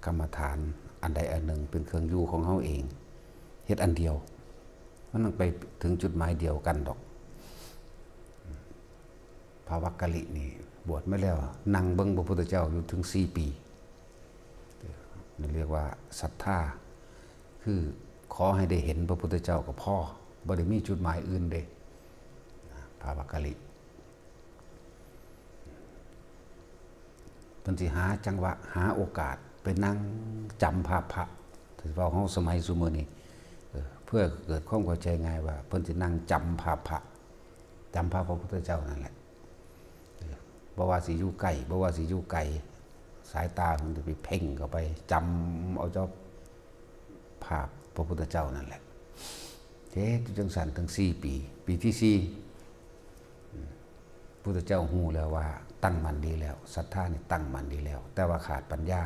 กรรมฐานอันใดอันหนึ่งเป็นเครื่องอยู่ของเฮาเองเฮ็ดอันเดียวมันต้องไปถึงจุดหมายเดียวกันดอกพระวักกะลินี่บวชไม่แล้วนั่งเบิ่งพระพุทธเจ้าอยู่ถึง4 ปีนี่เรียกว่าศรัทธาคือขอให้ได้เห็นพระพุทธเจ้ากับพ่อบ่ได้มีจุดหมายอื่นเด้พระวักกะลิเพิ่นสิหาจังหวะหาโอกาสไปนั่งจำภาพพระที่ว่าเฮาสมัยซุมื้อนี้เพื่อเกิดความเข้าใจง่ายว่าเพิ่นสินั่งจำภาพพระจำภาพพระพุทธเจ้านั่นแหละบ่ว่าสิอยู่ใกล้บ่ว่าสิอยู่ไกลสายตาเพิ่นจะไปเพ่งเข้าไปจำเอาเจ้าภาพพระพุทธเจ้านั่นแหละเฮ็ดจังซั่นถึง4 ปีปีที่4พุทธเจ้าฮู้แล้วว่าตั้งมั่นดีแล้วศรัทธานี่ตั้งมั่นดีแล้วแต่ว่าขาดปัญญา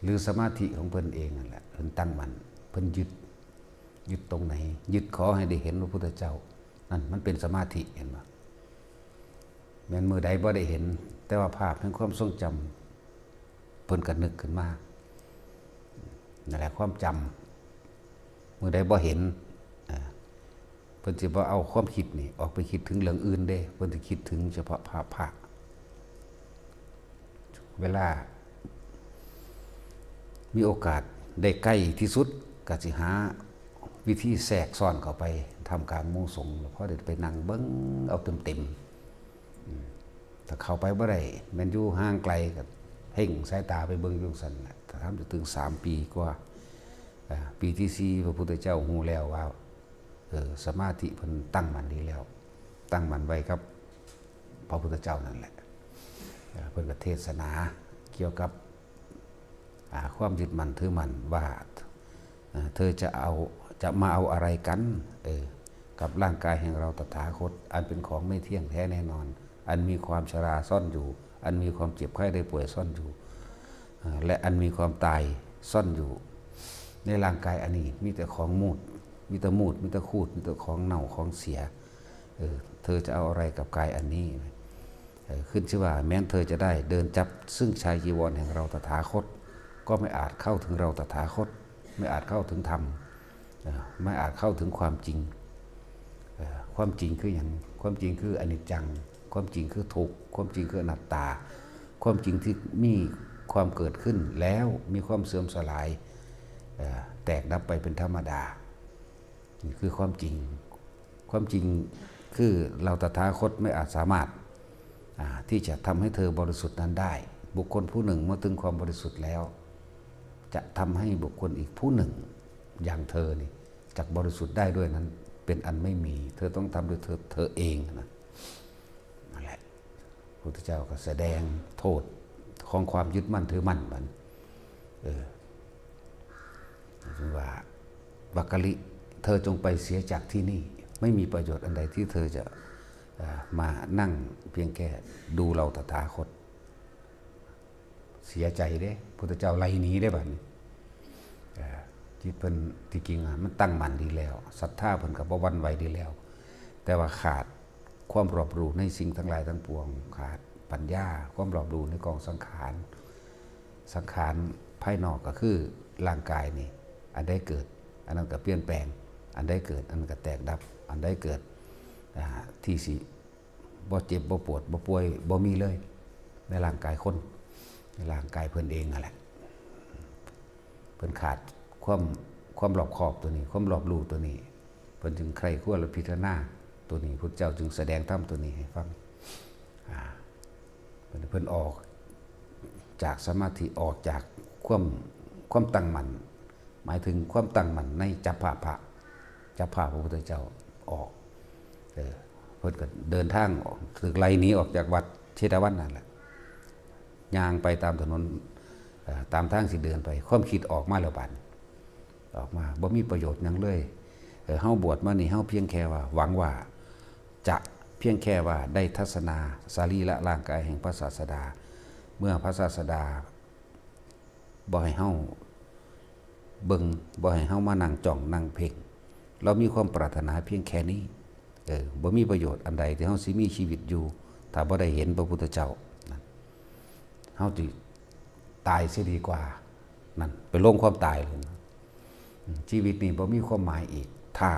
หรือสมาธิของเพิ่นเองนั่นแหละเพิ่นตั้งมั่นเพิ่นยึดตรงไหนยึดขอให้ได้เห็นพระพุทธเจ้านั่นมันเป็นสมาธิเห็นบ่แม้นมื้อใดบ่ได้เห็นแต่ว่าภาพแห่งความทรงจำเพิ่นก็นึกขึ้นมานั่นแหละความจำมื้อใดบ่เห็นเพิ่นสิบ่เอาความคิดนี่ออกไปคิดถึงเรื่องอื่นเด้เพิ่นสิคิดถึงเฉพาะภาพพระเวลามีโอกาสได้ใกล้ที่สุดก็สิหาวิธีแทรกซ้อนเข้าไปทำกลางหมู่สงฆ์เพราะได้ไปนั่งเบิ่งเอาเต็มถ้าเข้าไปบ่ได้แม่นอยู่ห่างไกลก็เพ่งสายตาไปเบิ่งอยู่ซั่นน่ะถ้าทำถึง3 ปีกว่าปีที่4พระพุทธเจ้าฮู้แล้วว่าสมาธิเพิ่นตั้งมั่นดีแล้วตั้งมั่นไว้ครับพระพุทธเจ้านั่นแหละเพิ่นก็เทศนาเกี่ยวกับความยึดมั่นถือมั่นว่าเธอจะมาเอาอะไรกันกับร่างกายแห่งเราตถาคตอันเป็นของไม่เที่ยงแท้แน่นอนอันมีความชราซ่อนอยู่อันมีความเจ็บไข้ได้ป่วยซ่อนอยู่และอันมีความตายซ่อนอยู่ในร่างกายอันนี้มีแต่ของมูดมีแต่คูดมีแต่ของเน่าของเสียเธอจะเอาอะไรกับกายอันนี้ขึ้นชื่อว่าแม้นเธอจะได้เดินจับซึ่งชายจีวรแห่งเราตถาคตก็ไม่อาจเข้าถึงเราตถาคตไม่อาจเข้าถึงธรรมไม่อาจเข้าถึงความจริงความจริงคืออย่างความจริงคืออนิจจังความจริงคือทุกข์ความจริงคืออนัตตาความจริงที่มีความเกิดขึ้นแล้วมีความเสื่อมสลายแตกดับไปเป็นธรรมดานี่คือความจริงคือเราตถาคตไม่อาจสามารถที่จะทำให้เธอบริสุทธิ์นั้นได้บุคคลผู้หนึ่งเมื่อถึงความบริสุทธิ์แล้วจะทำให้บุคคลอีกผู้หนึ่งอย่างเธอนี่จักบริสุทธิ์ได้ด้วยนั้นเป็นอันไม่มีเธอต้องทำด้วยเธอเองนะนั่นแหละพระพุทธเจ้าก็แสดงโทษของความยึดมั่นถือมั่นมันว่าวักกะลิเธอจงไปเสียจากที่นี่ไม่มีประโยชน์อันใดที่เธอจะมานั่งเพียงแค่ดูเราตถาคตเสียใจเด้พุทธเจ้าไล่หนีได้บัดนี้ที่เพิ่นที่จริงมันตั้งมั่นดีแล้วศรัทธาเพิ่นก็บ่หวั่นไหวดีแล้วแต่ว่าขาดความรอบรู้ในสิ่งทั้งหลายทั้งปวงขาดปัญญาความรอบรู้ในกองสังขารภายนอกก็คือร่างกายนี่อันใดเกิดอันนั้นก็เปลี่ยนแปลงอันใดเกิดอันนั้นก็แตกดับอันใดเกิดที่สิบ่เจ็บบ่ปวดบ่ป่วยบ่มีเลยในร่างกายคนในร่างกายเพิ่นเองนั่นแหละเพิ่นขาดความรอบคอบตัวนี้ความรอบรู้ตัวนี้เพิ่นจึงใคร่ครวญและพิจารณาตัวนี้พุทธเจ้าจึงแสดงธรรมตัวนี้ให้ฟังเพิ่นออกจากสมาธิออกจากความตั้งมั่นหมายถึงความตั้งมั่นในจับภาพพระพุทธเจ้าออกเพิ่นก็เดินทางออกถึกไล่หนีออกจากวัดเชตวันนั่นแหละย่างไปตามถนนตามทางสิเดินไปความคิดออกมาแล้วบัดออกมาบ่มีประโยชน์หยังเลยเฮาบวชมานี่เฮาเพียงแค่ว่าหวังว่าจะเพียงแค่ว่าได้ทัศนาสรีระร่างกายแห่งพระศาสดาเมื่อพระศาสดาบ่ให้เฮาเบิ่งบ่ให้เฮามานั่งจ้องนั่งเพ่งเรามีความปรารถนาเพียงแค่นี้บ่มีประโยชน์อันใดที่เฮาสิมีชีวิตอยู่ถ้าบ่ได้เห็นพระพุทธเจ้าเฮาสิตายเสียดีกว่า นั่นไปลงความตายเลยชีวิตนี้บ่มีความหมายอีกถ้า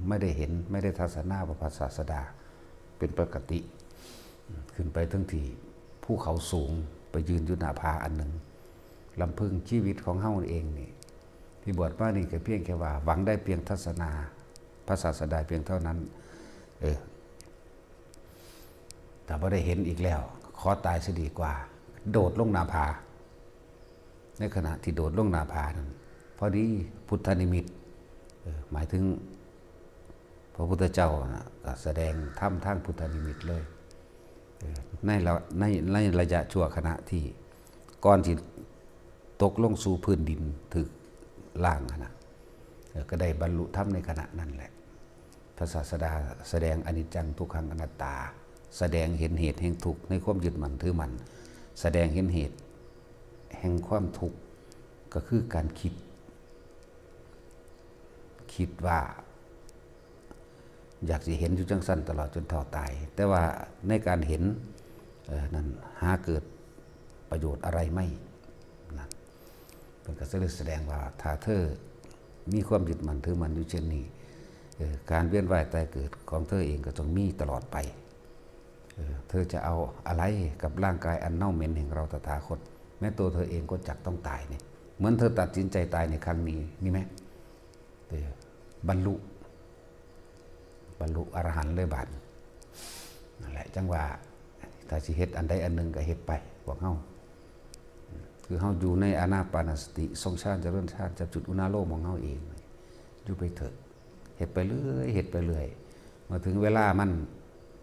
ไม่ได้เห็นไม่ได้ทัศนาพระศาสดาเป็นปกติขึ้นไปทั้งที่ภูเขาสูงไปยืนอยู่หน้าผาอันหนึ่งลำพึงชีวิตของเฮาเองนี่ที่บวชมานี่ก็เพียงแค่ว่าหวังได้เพียงทัศนาพระศาสดาเพียงเท่านั้นแต่บ่ได้เห็นอีกแล้วขอตายซะดีกว่าโดดลงหน้าผาในขณะที่โดดลงหน้าผานั้นพอดีพุทธนิมิตหมายถึงพระพุทธเจ้านะก็แสดงธรรมทางพุทธนิมิตเลยในระยะชั่วขณะที่ก่อนที่ตกลงสู่พื้นดินถึกล่างนะก็ได้บรรลุธรรมในขณะนั้นแหละพระศาสดาแสดงอนิจจังทุกขังอนัตตาแสดงเห็นเหตุแห่งทุกข์ในความยึดมั่นถือมั่นแสดงเห็นเหตุแห่งความทุกข์ก็คือการคิดว่าอยากจะเห็นอยู่จังสั้นตลอดจนเท่าตายแต่ว่าในการเห็นนั้นหาเกิดประโยชน์อะไรไม่นะเป็นการแสดงว่าถ้าเธอมีความยึดมั่นถือมั่นอยู่เช่นนี้การเวียนว่ายตายเกิดของเธอเองก็ต้องมีตลอดไปเธอจะเอาอะไรกับร่างกายอันเน่าเหม็นแห่งเราตถาคตแม้ตัวเธอเองก็จักต้องตายเนี่ยเหมือนเธอตัดสินใจตายในครั้งนี้นี่ไหมบรรลุอรหันต์เลยบาดนั่นแหละจังว่าถ้าสิเฮ็ดอันใดอันหนึ่งก็เฮ็ดไปบอกเฮาคือเฮาอยู่ในอานาปานสติทรงฌานเจริญฌานจับจุดอุณาโลมของเฮาเองอยู่ไปเถอะเฮ็ดไปเรื่อยเฮ็ดไปเรื่อยมาถึงเวลามัน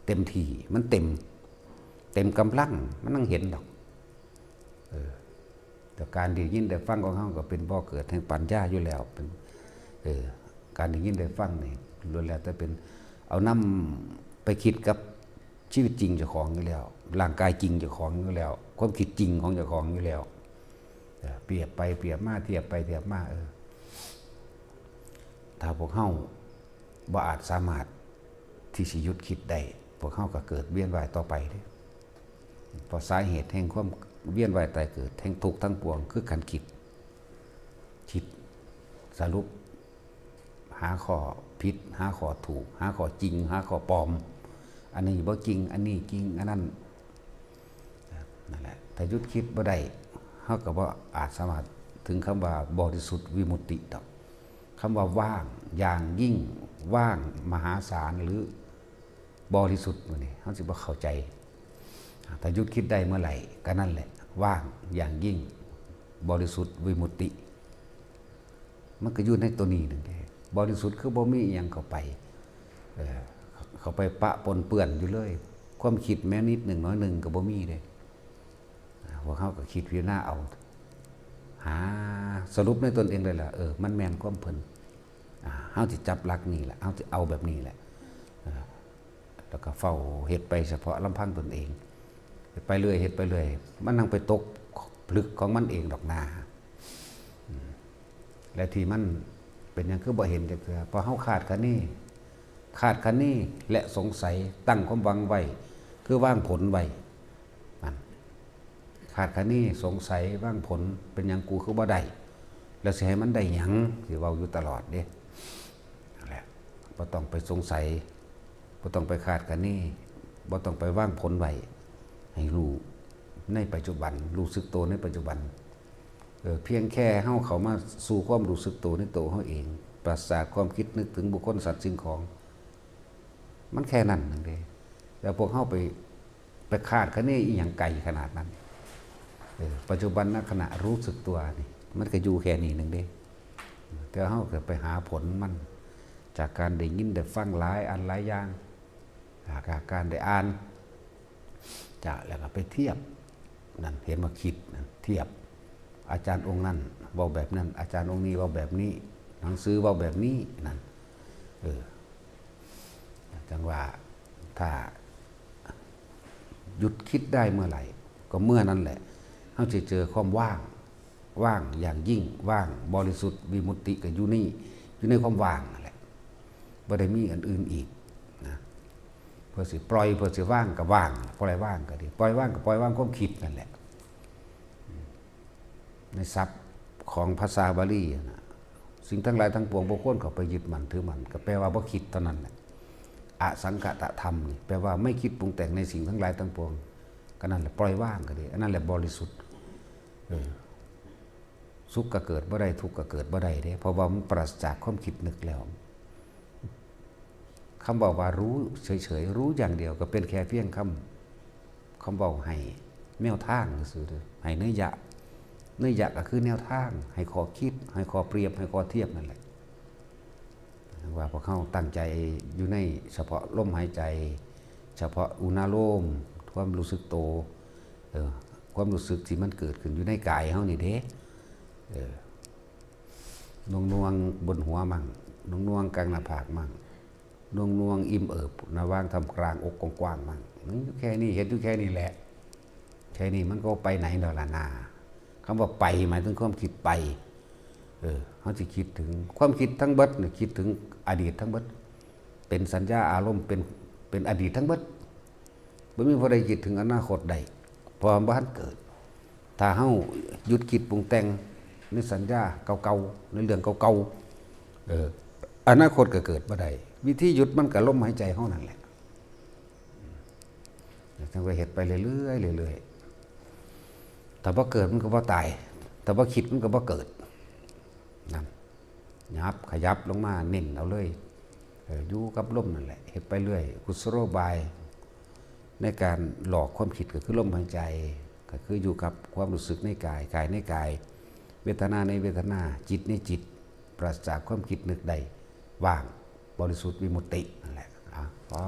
เต็มที่มันเต็มกำลังมันนั่งเห็นดอกแต่การได้ยินได้ฟังของเฮาก็เป็นบ่อเกิดแห่งปัญญาอยู่แล้วเป็นการได้ยินได้ฟังนี่ล้วนแล้วแต่เป็นเอานำไปคิดกับชีวิตจริงเจ้าของอยู่แล้วร่างกายจริงเจ้าของอยู่แล้วความคิดจริงของเจ้าของอยู่แล้วเปรียบไปเปรียบมาเทียบไปเทียบมาถ้าพวกเฮาบ่อาจสามารถที่สิหยุดคิดได้พวกเฮาก็เกิดเวียนว่ายต่อไปเด้เพราะสาเหตุแห่งความเวียนว่ายตายเกิดแห่งทุกข์ทั้งปวงคือการคิดสรุปหาข้อผิดหาข้อถูกหาข้อจริงหาข้อปลอมอันนี้บ่จริงอันนี้จริงอันนั้นนั่นแหละถ้าหยุดคิดบ่ได้เฮาก็บ่อาจสามารถถึงคำว่าบริสุทธิ์วิมุตติดอกคำว่าว่างอย่างยิ่งว่างมหาศาลหรือบริสุทธิ์นี่เฮาสิบ่เข้าใจถ้าหยุดคิดได้เมื่อไหร่ก็นั่นแหละว่างอย่างยิ่งบริสุทธิ์วิมุตติมันก็อยู่ในตัวนี้นึงบริสุทธิ์คือบ่มีอิหยังเข้าไปปะปนเปื้อนอยู่เลยความคิดแม้นิดหนึ่งน้อยหนึ่งก็บ่มีเลยพวกเขาก็คิดพิจารณาเอาหาสรุปในตนเองเลยล่ะมันแม่นความเพิ่นเฮาสิจับหลักนี่แหละเฮาสิเอาแบบนี้แหละแล้วก็เฝ้าเฮ็ดไปเฉพาะลำพังตนเองเฮ็ดไปเรื่อยเฮ็ดไปเรื่อยมันนั่งไปตกผลึกของมันเองดอกนาและที่มันเป็นอย่างคือบ่เห็นจักเทื่อพอเฮาขาดคะนี่และสงสัยตั้งความหวังไว้คือวางผลไว้นั่นขาดคะนี่สงสัยวางผลเป็นหยังกูคือบ่ได้แล้วสิให้มันได้หยังสิเว้าอยู่ตลอดเด้นั่นแหละบ่ต้องไปสงสัยบ่ต้องไปขาดคะนี่บ่ต้องไปวางผลไว้ให้รู้ในปัจจุบันรู้สึกตัวในปัจจุบันเพียงแค่เข้ามาสู่ความรู้สึกตัวในตัวเขาเองปราศจากความคิดนึกถึงบุคคลสัตว์สิ่งของมันแค่นั้นนึงเด้แต่พวกเข้าไปคาดคะเนอีหยังไกลขนาดนั้นปัจจุบันณขณะรู้สึกตัวนี่มันก็อยู่แค่นี้นึงเด้แต่เข้าเกิดไปหาผลมันจากการได้ยินได้ฟังหลายอันหลายอย่างจากการได้อ่านจากแล้วก็ไปเทียบนั่นเห็นว่าคิดนั่นเทียบอาจารย์องค์นั้นเว้าแบบนั้นอาจารย์องค์นี้เว้าแบบนี้หนังสือเว้าแบบนี้นั่นจังว่าถ้าหยุดคิดได้เมื่อไหร่ก็เมื่อนั้นแหละเราจะเจอความว่างอย่างยิ่งว่างบริสุทธิ์วิมุตติก็อยู่นี่อยู่ในความว่างนั่นแหละบ่ได้มีอันอื่นอีกนะเพื่อสิปล่อยเพื่อสิว่างก็ว่างปล่อยว่างก็ดีปล่อยว่างก็ปล่อยว่างความคิดนั่นแหละในทรัพย์ ของภาษาบาลีนะสิ่งทั้งหลายทั้งปวงบ่ควรเข้าไปยึดมั่นถือมั่นก็แปลว่าบ่คิดเท่านั้นแหละอสังขตธรรมนี่แปลว่าไม่คิดปรุงแต่งในสิ่งทั้งหลายทั้งปวงก็นั่นแหละปล่อยว่างก็ดีอันนั้นแหละบริสุทธิ์สุขก็เกิดบ่ได้ทุกข์ก็เกิดบ่ได้เด้เพราะว่ามันปราศจากความคิดนึกแล้วคำบอกว่ารู้เฉยๆรู้อย่างเดียวก็เป็นแค่เพียงคำบอกให้แนวทางซื่อๆให้เนื้อยะก็คือแนวทางให้ข้อคิดให้ข้อเปรียบให้ข้อเทียบนั่นแหละว่าพอเข้าตั้งใจอยู่ในเฉพาะลมหายใจ เฉพาะอุณาโลมความรู้สึกโตความรู้สึกที่มันเกิดขึ้นอยู่ในกายเฮานี่เด้นวงบนหัวมั่งนวงกลางหน้าผากมั่งนวงอิ่มเอิบระว่างทำกลางอกกว้างๆมั่งแค่นี้เห็นอยู่แค่นี้แหละแค่นี้มันก็ไปไหนดอกละนาคำว่าไปหมายถึงความคิดไปเขาจะคิดถึงความคิดทั้งเบิดเนี่ยคิดถึงอดีตทั้งเบิดเป็นสัญญาอารมณ์เป็นอดีตทั้งเบิดไม่มีผู้ใดคิดถึงอนาคตใดพอบ้านเกิดถ้าเฮาหยุดคิดปรุงแต่งในสัญญาเก่าๆในเรื่องเก่าๆอนาคตก็เกิดบ่ได้วิธีหยุดมันก็ลมหายใจเฮานั่นแหละจังไปเฮ็ดไปเรื่อยๆแต่บ่เกิดมันก็บ่ตายแต่บ่คิดมันก็บ่เกิดนั่นขยับลงมาเน้นเอาเลยอยู่กับลมนั่นแหละเฮ็ดไปเรื่อยกุศโลบายในการหลอกความคิดก็คือลมหายใจก็คืออยู่กับความรู้สึกในกายกายในกายเวทนาในเวทนาจิตในจิตปราศจากความคิดนึกใดว่างบริสุทธิ์วิมุตตินั่นแหละพอ